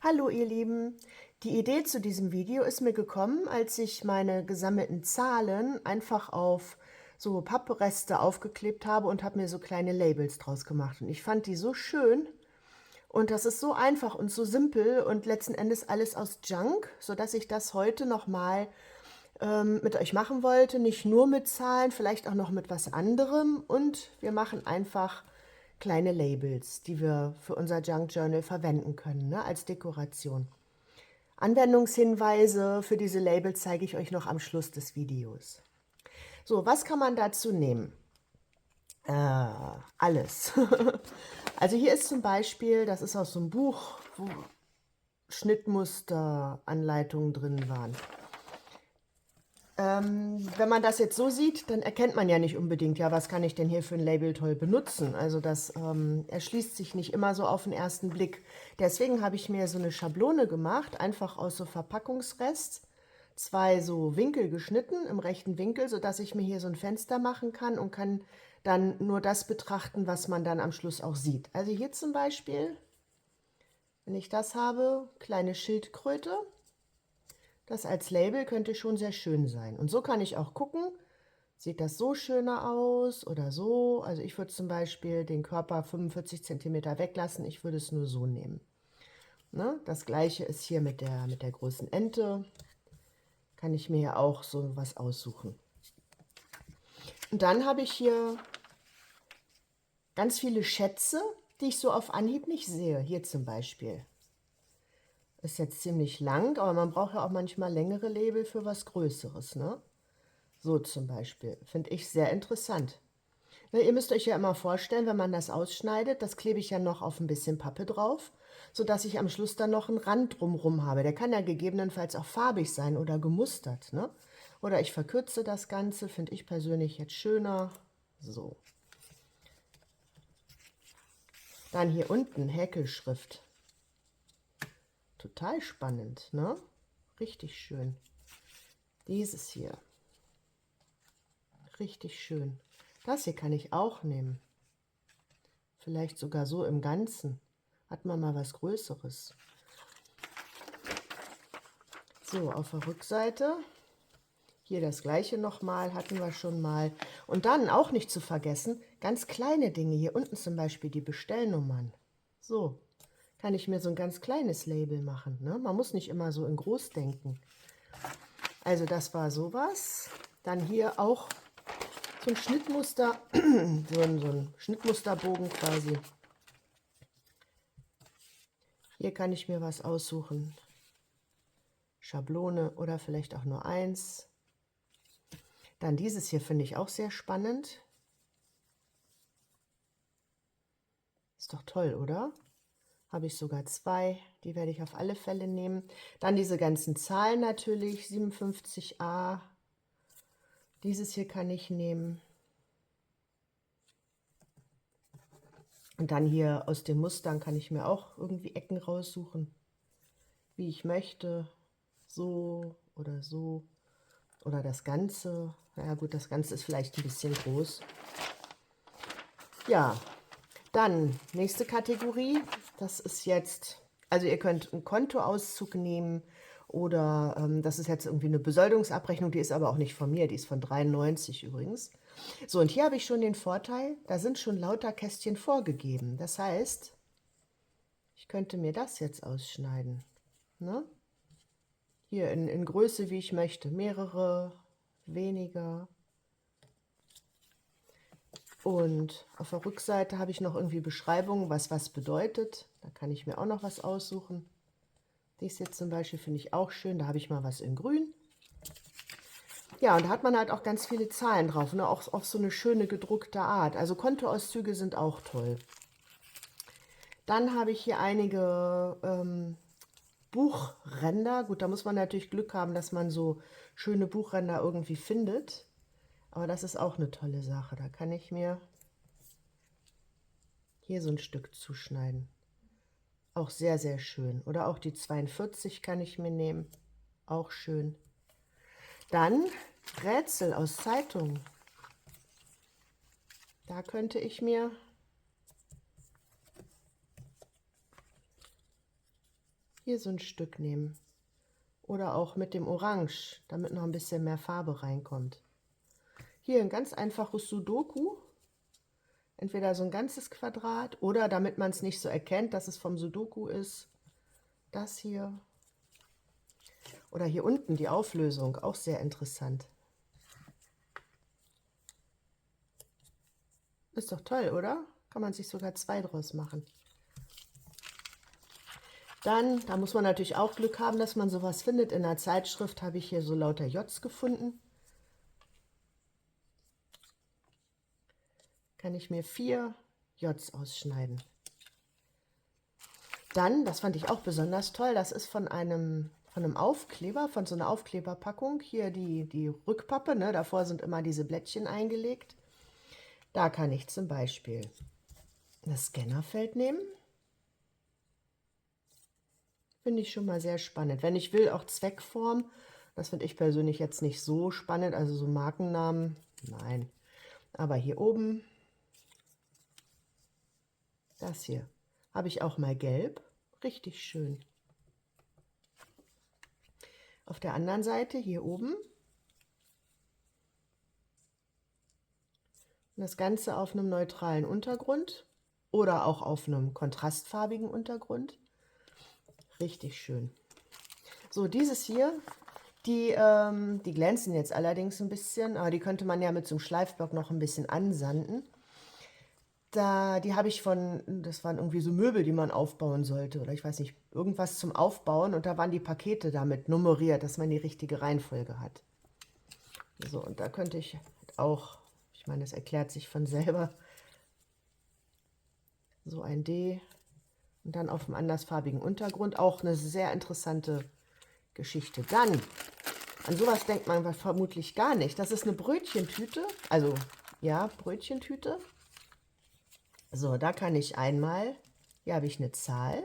Hallo ihr Lieben, die Idee zu diesem Video ist mir gekommen, als ich meine gesammelten Zahlen einfach auf so Pappreste aufgeklebt habe und habe mir so kleine Labels draus gemacht. Und ich fand die so schön und das ist so einfach und so simpel und letzten Endes alles aus Junk, sodass ich das heute nochmal mit euch machen wollte. Nicht nur mit Zahlen, vielleicht auch noch mit was anderem. Und wir machen einfach kleine Labels, die wir für unser Junk Journal verwenden können, ne, als Dekoration. Anwendungshinweise für diese Labels zeige ich euch noch am Schluss des Videos. So, was kann man dazu nehmen? Alles. Also hier ist zum Beispiel, das ist aus so einem Buch, wo Schnittmuster-Anleitungen drin waren. Wenn man das jetzt so sieht, dann erkennt man ja nicht unbedingt, ja, was kann ich denn hier für ein Label toll benutzen? Also das erschließt sich nicht immer so auf den ersten Blick. Deswegen habe ich mir so eine Schablone gemacht, einfach aus so Verpackungsrest, zwei so Winkel geschnitten im rechten Winkel, sodass ich mir hier so ein Fenster machen kann und kann dann nur das betrachten, was man dann am Schluss auch sieht. Also hier zum Beispiel, wenn ich das habe, kleine Schildkröte. Das als Label könnte schon sehr schön sein. Und so kann ich auch gucken, sieht das so schöner aus oder so. Also ich würde zum Beispiel den Körper 45 cm weglassen, ich würde es nur so nehmen. Ne? Das gleiche ist hier mit der großen Ente. Kann ich mir ja auch so was aussuchen. Und dann habe ich hier ganz viele Schätze, die ich so auf Anhieb nicht sehe. Hier zum Beispiel. Ist jetzt ziemlich lang, aber man braucht ja auch manchmal längere Label für was Größeres, ne? So zum Beispiel. Finde ich sehr interessant. Na, ihr müsst euch ja immer vorstellen, wenn man das ausschneidet, das klebe ich ja noch auf ein bisschen Pappe drauf, sodass ich am Schluss dann noch einen Rand drumherum habe. Der kann ja gegebenenfalls auch farbig sein oder gemustert, ne? Oder ich verkürze das Ganze, finde ich persönlich jetzt schöner. So. Dann hier unten Häkelschrift. Total spannend, ne? Richtig schön. Dieses hier. Richtig schön. Das hier kann ich auch nehmen. Vielleicht sogar so im Ganzen. Hat man mal was Größeres. So, auf der Rückseite. Hier das gleiche nochmal, hatten wir schon mal. Und dann auch nicht zu vergessen, ganz kleine Dinge. Hier unten zum Beispiel die Bestellnummern. So, kann ich mir so ein ganz kleines Label machen. Ne? Man muss nicht immer so in groß denken. Also das war sowas. Dann hier auch so ein Schnittmuster, so ein Schnittmusterbogen quasi. Hier kann ich mir was aussuchen. Schablone oder vielleicht auch nur eins. Dann dieses hier finde ich auch sehr spannend. Ist doch toll, oder? Habe ich sogar zwei. Die werde ich auf alle Fälle nehmen. Dann diese ganzen Zahlen natürlich. 57a. Dieses hier kann ich nehmen. Und dann hier aus den Mustern kann ich mir auch irgendwie Ecken raussuchen, wie ich möchte. So oder so. Oder das Ganze. Ja gut, das Ganze ist vielleicht ein bisschen groß. Ja, dann nächste Kategorie. Das ist jetzt, also ihr könnt einen Kontoauszug nehmen oder das ist jetzt irgendwie eine Besoldungsabrechnung, die ist aber auch nicht von mir, die ist von 93 übrigens. So, und hier habe ich schon den Vorteil, da sind schon lauter Kästchen vorgegeben. Das heißt, ich könnte mir das jetzt ausschneiden. Ne? Hier in Größe, wie ich möchte. Mehrere, weniger. Und auf der Rückseite habe ich noch irgendwie Beschreibungen, was bedeutet. Da kann ich mir auch noch was aussuchen. Dies jetzt zum Beispiel finde ich auch schön. Da habe ich mal was in grün. Ja, und da hat man halt auch ganz viele Zahlen drauf, ne? Auch auf so eine schöne gedruckte Art. Also Kontoauszüge sind auch toll. Dann habe ich hier einige Buchränder. Gut, da muss man natürlich Glück haben, dass man so schöne Buchränder irgendwie findet. Aber das ist auch eine tolle Sache. Da kann ich mir hier so ein Stück zuschneiden. Auch sehr, sehr schön. Oder auch die 42 kann ich mir nehmen. Auch schön. Dann Rätsel aus Zeitungen. Da könnte ich mir hier so ein Stück nehmen. Oder auch mit dem Orange, damit noch ein bisschen mehr Farbe reinkommt. Hier ein ganz einfaches Sudoku. Entweder so ein ganzes Quadrat oder, damit man es nicht so erkennt, dass es vom Sudoku ist, das hier. Oder hier unten die Auflösung, auch sehr interessant. Ist doch toll, oder? Kann man sich sogar 2 draus machen. Dann, da muss man natürlich auch Glück haben, dass man sowas findet. In der Zeitschrift habe ich hier so lauter J's gefunden. Kann ich mir 4 J's ausschneiden. Dann, das fand ich auch besonders toll, das ist von einem Aufkleber, von so einer Aufkleberpackung. Hier die Rückpappe, ne? Davor sind immer diese Blättchen eingelegt. Da kann ich zum Beispiel das Scannerfeld nehmen. Finde ich schon mal sehr spannend. Wenn ich will, auch Zweckform. Das finde ich persönlich jetzt nicht so spannend. Also so Markennamen, nein. Aber hier oben, das hier, habe ich auch mal gelb. Richtig schön. Auf der anderen Seite, hier oben, das Ganze auf einem neutralen Untergrund oder auch auf einem kontrastfarbigen Untergrund. Richtig schön. So, dieses hier, die glänzen jetzt allerdings ein bisschen, aber die könnte man ja mit so einem Schleifblock noch ein bisschen ansanden. Die habe ich das waren irgendwie so Möbel, die man aufbauen sollte oder ich weiß nicht, irgendwas zum Aufbauen und da waren die Pakete damit nummeriert, dass man die richtige Reihenfolge hat. So, und da könnte ich auch, ich meine, das erklärt sich von selber, so ein D und dann auf einem andersfarbigen Untergrund, auch eine sehr interessante Geschichte. Dann, an sowas denkt man vermutlich gar nicht. Das ist eine Brötchentüte, also ja, Brötchentüte. So, da kann ich einmal, hier habe ich eine Zahl,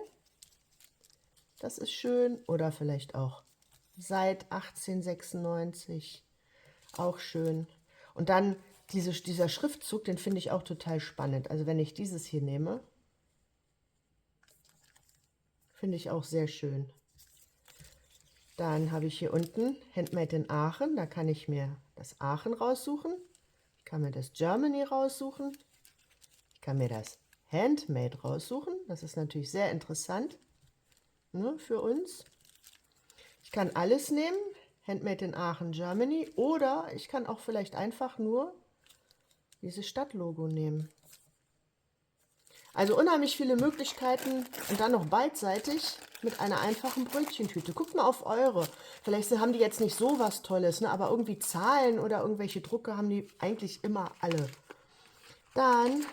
das ist schön, oder vielleicht auch seit 1896, auch schön. Und dann dieser Schriftzug, den finde ich auch total spannend. Also wenn ich dieses hier nehme, finde ich auch sehr schön. Dann habe ich hier unten Handmade in Aachen, da kann ich mir das Aachen raussuchen. Ich kann mir das Germany raussuchen. Ich kann mir das Handmade raussuchen. Das ist natürlich sehr interessant, ne, für uns. Ich kann alles nehmen, Handmade in Aachen, Germany, oder ich kann auch vielleicht einfach nur dieses Stadtlogo nehmen. Also unheimlich viele Möglichkeiten und dann noch beidseitig mit einer einfachen Brötchentüte. Guckt mal auf eure. Vielleicht haben die jetzt nicht so was Tolles, ne? Aber irgendwie Zahlen oder irgendwelche Drucke haben die eigentlich immer alle. Dann,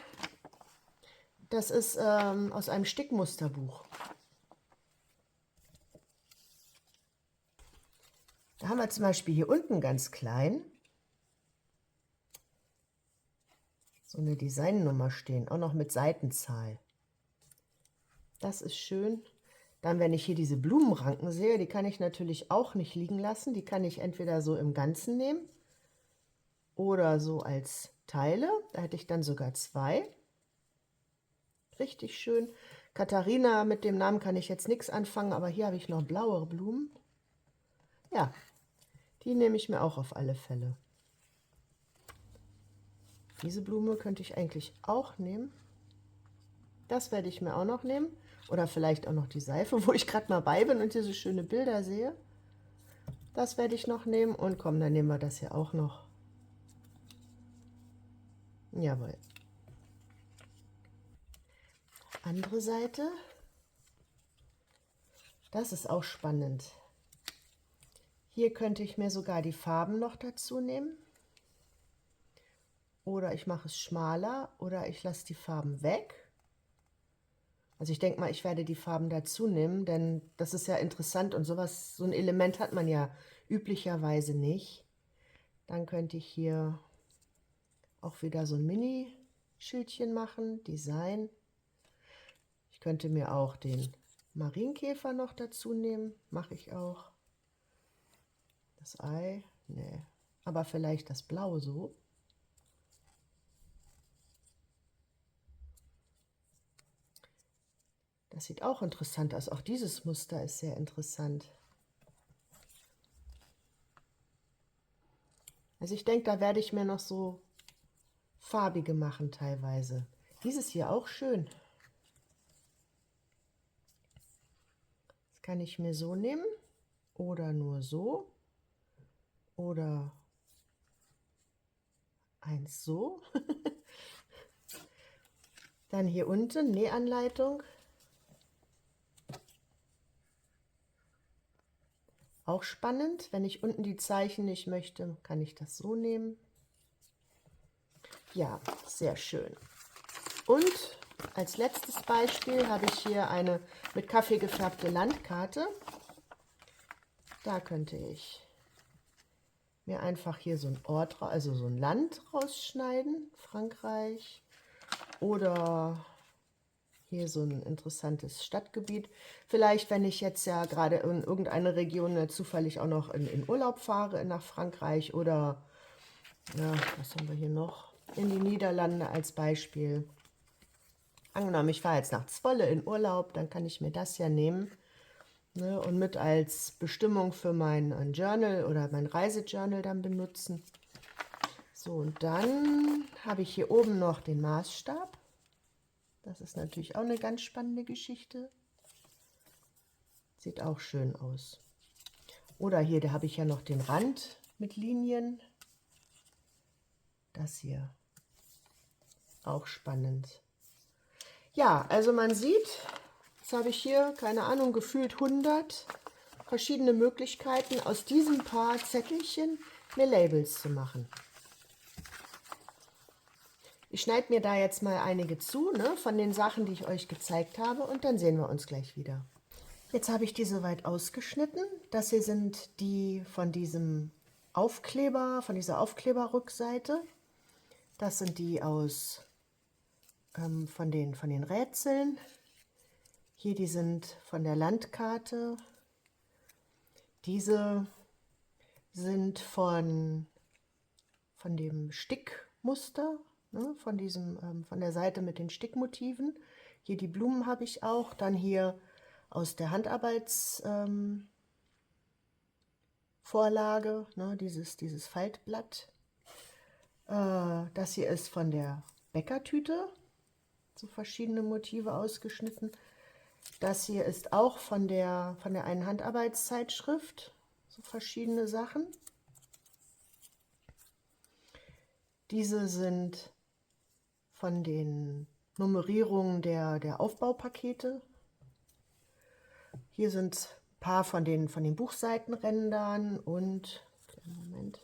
das ist aus einem Stickmusterbuch. Da haben wir zum Beispiel hier unten ganz klein so eine Designnummer stehen, auch noch mit Seitenzahl. Das ist schön. Dann, wenn ich hier diese Blumenranken sehe, die kann ich natürlich auch nicht liegen lassen. Die kann ich entweder so im Ganzen nehmen oder so als Teile. Da hätte ich dann sogar 2. Richtig schön. Katharina, mit dem Namen kann ich jetzt nichts anfangen, aber hier habe ich noch blaue Blumen. Ja, die nehme ich mir auch auf alle Fälle. Diese Blume könnte ich eigentlich auch nehmen. Das werde ich mir auch noch nehmen. Oder vielleicht auch noch die Seife, wo ich gerade mal bei bin und diese schöne Bilder sehe. Das werde ich noch nehmen. Und komm, dann nehmen wir das hier auch noch. Jawohl. Andere Seite. Das ist auch spannend. Hier könnte ich mir sogar die Farben noch dazu nehmen. Oder ich mache es schmaler oder ich lasse die Farben weg. Also ich denke mal, ich werde die Farben dazu nehmen, denn das ist ja interessant und sowas, so ein Element hat man ja üblicherweise nicht. Dann könnte ich hier auch wieder so ein Mini-Schildchen machen, Design. Ich könnte mir auch den Marienkäfer noch dazu nehmen, mache ich auch. Das Ei, nee, aber vielleicht das Blau so. Das sieht auch interessant aus. Auch dieses Muster ist sehr interessant. Also ich denke, da werde ich mir noch so farbige machen teilweise. Dieses hier auch schön. Das kann ich mir so nehmen oder nur so oder eins so. Dann hier unten Nähanleitung. Auch spannend. Wenn ich unten die Zeichen nicht möchte, kann ich das so nehmen. Ja, sehr schön. Und als letztes Beispiel habe ich hier eine mit Kaffee gefärbte Landkarte. Da könnte ich mir einfach hier so ein Ort, also so ein Land rausschneiden, Frankreich, oder hier so ein interessantes Stadtgebiet. Vielleicht, wenn ich jetzt ja gerade in irgendeine Region zufällig auch noch in Urlaub fahre nach Frankreich oder, ja, was haben wir hier noch? In die Niederlande als Beispiel. Angenommen, ich fahre jetzt nach Zwolle in Urlaub, dann kann ich mir das ja nehmen, ne, und mit als Bestimmung für mein Journal oder mein Reisejournal dann benutzen. So, und dann habe ich hier oben noch den Maßstab. Das ist natürlich auch eine ganz spannende Geschichte. Sieht auch schön aus. Oder hier, da habe ich ja noch den Rand mit Linien. Das hier. Auch spannend. Ja, also man sieht, jetzt habe ich hier, keine Ahnung, gefühlt 100 verschiedene Möglichkeiten, aus diesen paar Zettelchen mir Labels zu machen. Ich schneide mir da jetzt mal einige zu, ne, von den Sachen, die ich euch gezeigt habe, und dann sehen wir uns gleich wieder. Jetzt habe ich die soweit ausgeschnitten. Das hier sind die von diesem Aufkleber, von dieser Aufkleberrückseite. Das sind die aus von den Rätseln. Hier, die sind von der Landkarte. Diese sind von dem Stickmuster, ne, von der Seite mit den Stickmotiven. Hier die Blumen habe ich auch. Dann hier aus der Handarbeitsvorlage, ne, dieses Faltblatt. Das hier ist von der Bäckertüte, so verschiedene Motive ausgeschnitten. Das hier ist auch von der einen Handarbeitszeitschrift, so verschiedene Sachen. Diese sind von den Nummerierungen der Aufbaupakete. Hier sind ein paar von den Buchseitenrändern und, Moment,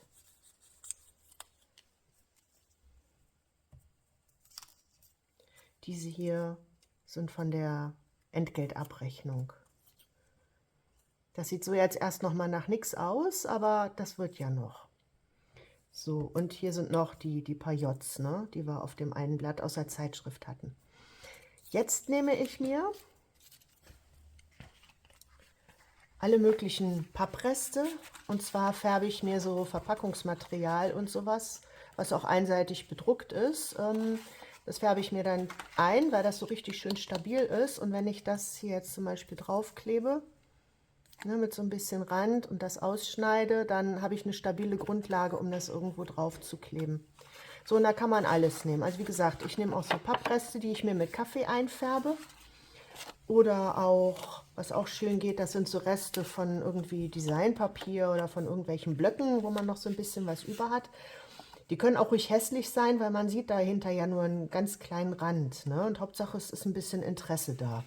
diese hier sind von der Entgeltabrechnung. Das sieht so jetzt erst noch mal nach nichts aus, aber das wird ja noch. So, und hier sind noch die paar Jots, ne, die wir auf dem einen Blatt aus der Zeitschrift hatten. Jetzt nehme ich mir alle möglichen Pappreste, und zwar färbe ich mir so Verpackungsmaterial und sowas, was auch einseitig bedruckt ist. Das färbe ich mir dann ein, weil das so richtig schön stabil ist. Und wenn ich das hier jetzt zum Beispiel draufklebe, ne, mit so ein bisschen Rand und das ausschneide, dann habe ich eine stabile Grundlage, um das irgendwo drauf zu kleben. So, und da kann man alles nehmen. Also wie gesagt, ich nehme auch so Pappreste, die ich mir mit Kaffee einfärbe. Oder auch, was auch schön geht, das sind so Reste von irgendwie Designpapier oder von irgendwelchen Blöcken, wo man noch so ein bisschen was über hat. Die können auch ruhig hässlich sein, weil man sieht dahinter ja nur einen ganz kleinen Rand, ne? Und Hauptsache es ist ein bisschen Interesse da.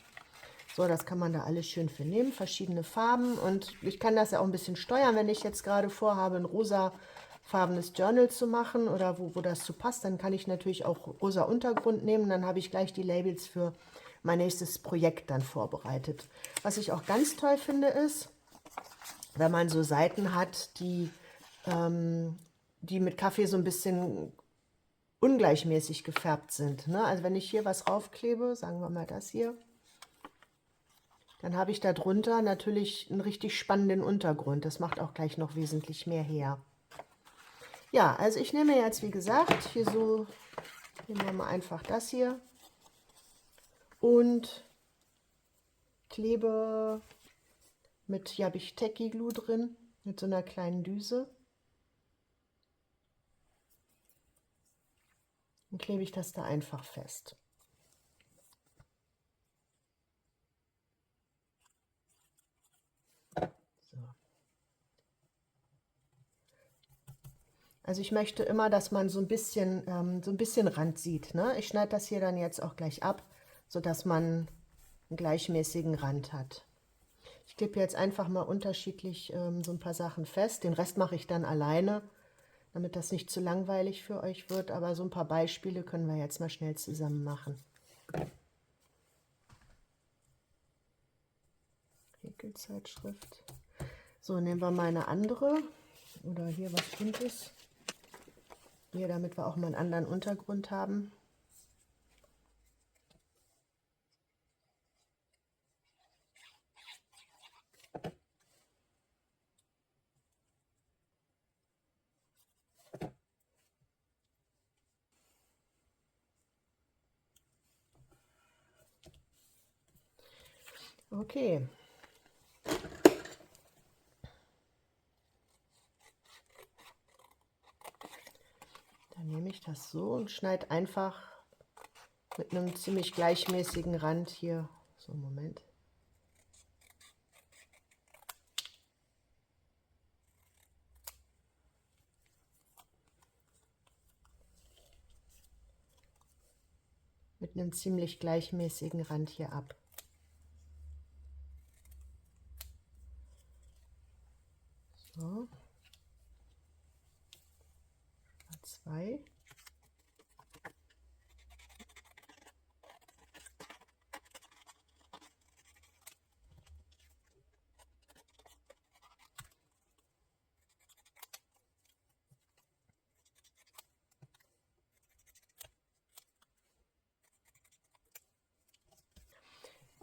So, das kann man da alles schön für nehmen, verschiedene Farben. Und ich kann das ja auch ein bisschen steuern, wenn ich jetzt gerade vorhabe, ein rosafarbenes Journal zu machen oder wo das zu passt, dann kann ich natürlich auch rosa Untergrund nehmen. Dann habe ich gleich die Labels für mein nächstes Projekt dann vorbereitet. Was ich auch ganz toll finde, ist, wenn man so Seiten hat, die mit Kaffee so ein bisschen ungleichmäßig gefärbt sind, ne? Also wenn ich hier was raufklebe, sagen wir mal das hier, dann habe ich da drunter natürlich einen richtig spannenden Untergrund. Das macht auch gleich noch wesentlich mehr her. Ja, also ich nehme jetzt, wie gesagt, hier so, nehmen wir mal einfach das hier und klebe mit, hier habe ich Tacky Glue drin, mit so einer kleinen Düse. Dann klebe ich das da einfach fest. So. Also ich möchte immer, dass man so ein bisschen Rand sieht, ne? Ich schneide das hier dann jetzt auch gleich ab, sodass man einen gleichmäßigen Rand hat. Ich klebe jetzt einfach mal unterschiedlich so ein paar Sachen fest. Den Rest mache ich dann alleine, damit das nicht zu langweilig für euch wird. Aber so ein paar Beispiele können wir jetzt mal schnell zusammen machen. Häkelzeitschrift. So, nehmen wir mal eine andere. Oder hier was Buntes. Hier, damit wir auch mal einen anderen Untergrund haben. Okay. Dann nehme ich das so und schneide einfach mit einem ziemlich gleichmäßigen Rand hier. So, Moment. Mit einem ziemlich gleichmäßigen Rand hier ab. So. Zwei.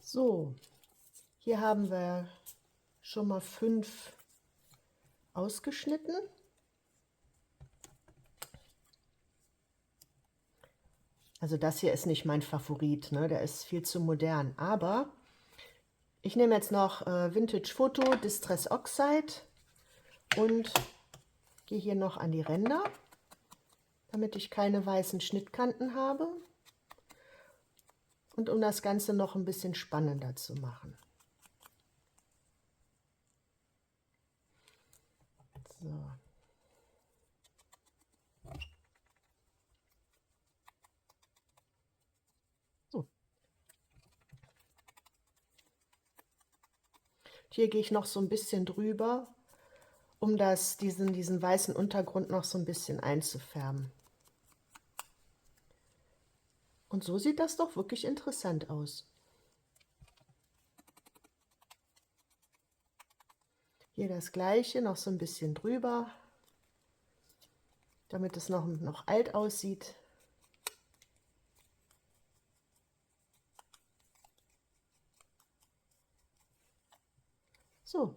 So, hier haben wir schon mal 5 ausgeschnitten. Also das hier ist nicht mein Favorit, ne? Der ist viel zu modern. Aber ich nehme jetzt noch Vintage Photo Distress Oxide und gehe hier noch an die Ränder, damit ich keine weißen Schnittkanten habe. Und um das Ganze noch ein bisschen spannender zu machen. So. So. Hier gehe ich noch so ein bisschen drüber, um diesen weißen Untergrund noch so ein bisschen einzufärben. Und so sieht das doch wirklich interessant aus. Hier das gleiche, noch so ein bisschen drüber, damit es noch alt aussieht. So.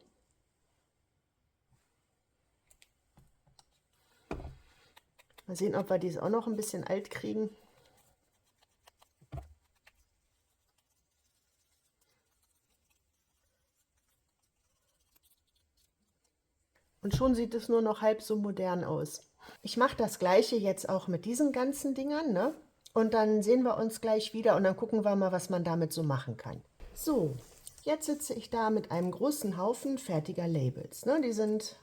Mal sehen, ob wir dies auch noch ein bisschen alt kriegen. Und schon sieht es nur noch halb so modern aus. Ich mache das gleiche jetzt auch mit diesen ganzen Dingern, ne? Und dann sehen wir uns gleich wieder und dann gucken wir mal, was man damit so machen kann. So, jetzt sitze ich da mit einem großen Haufen fertiger Labels, ne? Die sind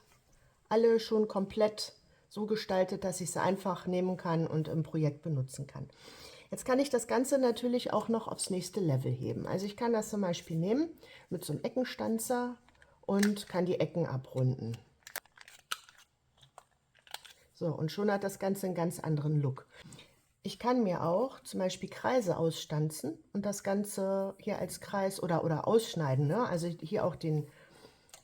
alle schon komplett so gestaltet, dass ich sie einfach nehmen kann und im Projekt benutzen kann. Jetzt kann ich das Ganze natürlich auch noch aufs nächste Level heben. Also ich kann das zum Beispiel nehmen mit so einem Eckenstanzer und kann die Ecken abrunden. So, und schon hat das Ganze einen ganz anderen Look. Ich kann mir auch zum Beispiel Kreise ausstanzen und das Ganze hier als Kreis oder ausschneiden, ne? Also hier auch die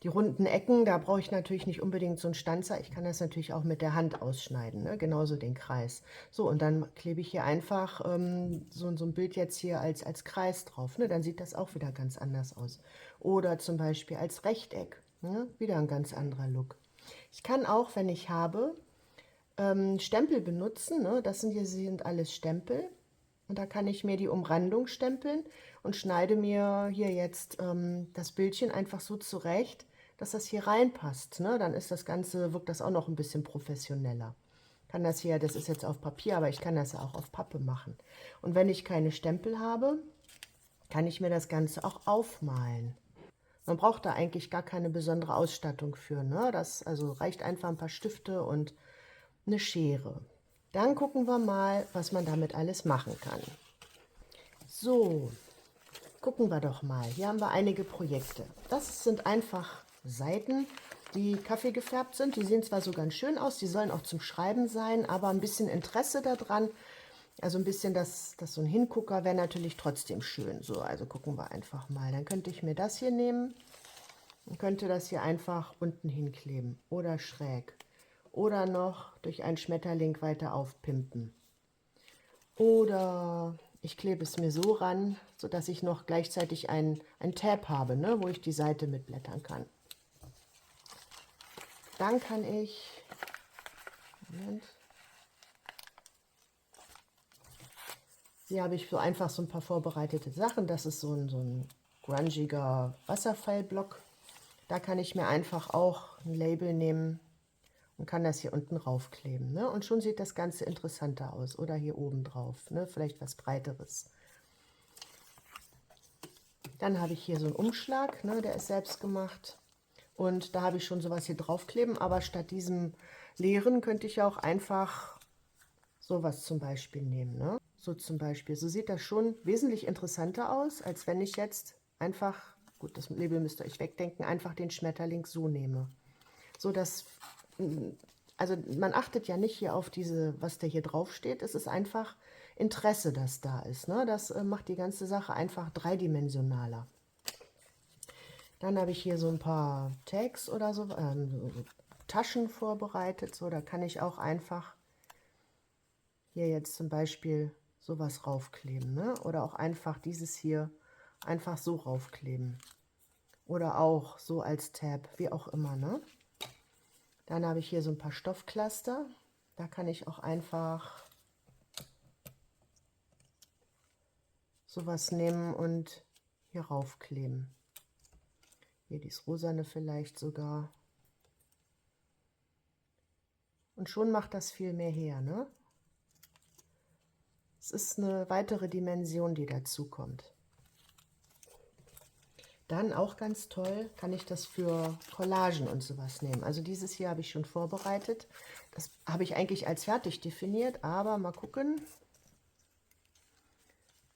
runden Ecken, da brauche ich natürlich nicht unbedingt so einen Stanzer. Ich kann das natürlich auch mit der Hand ausschneiden, ne? Genauso den Kreis. So, und dann klebe ich hier einfach so ein Bild jetzt hier als Kreis drauf, ne? Dann sieht das auch wieder ganz anders aus. Oder zum Beispiel als Rechteck, ne? Wieder ein ganz anderer Look. Ich kann auch, wenn ich habe, Stempel benutzen, ne? Das sind alles Stempel. Und da kann ich mir die Umrandung stempeln und schneide mir hier jetzt das Bildchen einfach so zurecht, dass das hier reinpasst. Ne? Dann ist das Ganze, wirkt das auch noch ein bisschen professioneller. Kann das hier, das ist jetzt auf Papier, aber ich kann das ja auch auf Pappe machen. Und wenn ich keine Stempel habe, kann ich mir das Ganze auch aufmalen. Man braucht da eigentlich gar keine besondere Ausstattung für. Ne? Das also reicht einfach ein paar Stifte und eine Schere. Dann gucken wir mal, was man damit alles machen kann. So, gucken wir doch mal. Hier haben wir einige Projekte. Das sind einfach Seiten, die Kaffee gefärbt sind. Die sehen zwar so ganz schön aus, die sollen auch zum Schreiben sein, aber ein bisschen Interesse daran, also ein bisschen, dass so ein Hingucker wäre natürlich trotzdem schön. So, also gucken wir einfach mal. Dann könnte ich mir das hier nehmen und könnte das hier einfach unten hinkleben oder schräg. Oder noch durch einen Schmetterling weiter aufpimpen. Oder ich klebe es mir so ran, sodass ich noch gleichzeitig ein Tab habe, ne, wo ich die Seite mitblättern kann. Dann kann ich, Moment, hier habe ich so einfach so ein paar vorbereitete Sachen. Das ist so ein grungiger Wasserfallblock. Da kann ich mir einfach auch ein Label nehmen und kann das hier unten raufkleben. Ne? Und schon sieht das Ganze interessanter aus. Oder hier oben drauf, ne? Vielleicht was Breiteres. Dann habe ich hier so einen Umschlag, ne? Der ist selbst gemacht. Und da habe ich schon sowas hier draufkleben. Aber statt diesem leeren könnte ich ja auch einfach sowas zum Beispiel nehmen. Ne? So zum Beispiel. So sieht das schon wesentlich interessanter aus, als wenn ich jetzt einfach, gut, das Label müsst ihr euch wegdenken, einfach den Schmetterling so nehme. So dass, also man achtet ja nicht hier auf diese, was da hier drauf steht. Es ist einfach Interesse, das da ist. Ne? Das macht die ganze Sache einfach dreidimensionaler. Dann habe ich hier so ein paar Tags oder so Taschen vorbereitet. So, da kann ich auch einfach hier jetzt zum Beispiel sowas raufkleben. Ne? Oder auch einfach dieses hier einfach so raufkleben. Oder auch so als Tab, wie auch immer. Ne? Dann habe ich hier so ein paar Stoffcluster. Da kann ich auch einfach sowas nehmen und hier raufkleben. Hier dieses Rosane vielleicht sogar. Und schon macht das viel mehr her, ne? Es ist eine weitere Dimension, die dazu kommt. Dann auch ganz toll, kann ich das für Collagen und sowas nehmen. Also dieses hier habe ich schon vorbereitet. Das habe ich eigentlich als fertig definiert, aber mal gucken.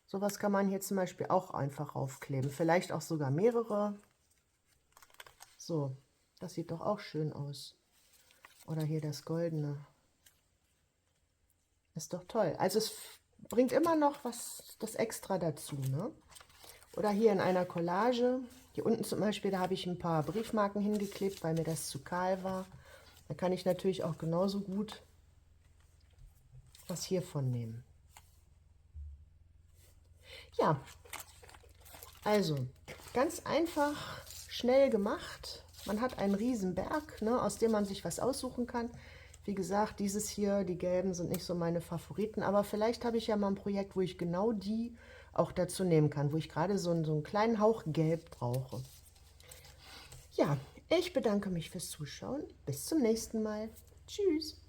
Sowas kann man hier zum Beispiel auch einfach aufkleben. Vielleicht auch sogar mehrere. So, das sieht doch auch schön aus. Oder hier das Goldene. Ist doch toll. Also es bringt immer noch was, das Extra dazu, ne? Oder hier in einer Collage. Hier unten zum Beispiel, da habe ich ein paar Briefmarken hingeklebt, weil mir das zu kahl war. Da kann ich natürlich auch genauso gut was hiervon nehmen. Ja, also ganz einfach, schnell gemacht. Man hat einen riesen Berg, ne, aus dem man sich was aussuchen kann. Wie gesagt, dieses hier, die gelben sind nicht so meine Favoriten, aber vielleicht habe ich ja mal ein Projekt, wo ich genau die auch dazu nehmen kann, wo ich gerade so einen kleinen Hauch Gelb brauche. Ja, ich bedanke mich fürs Zuschauen. Bis zum nächsten Mal. Tschüss.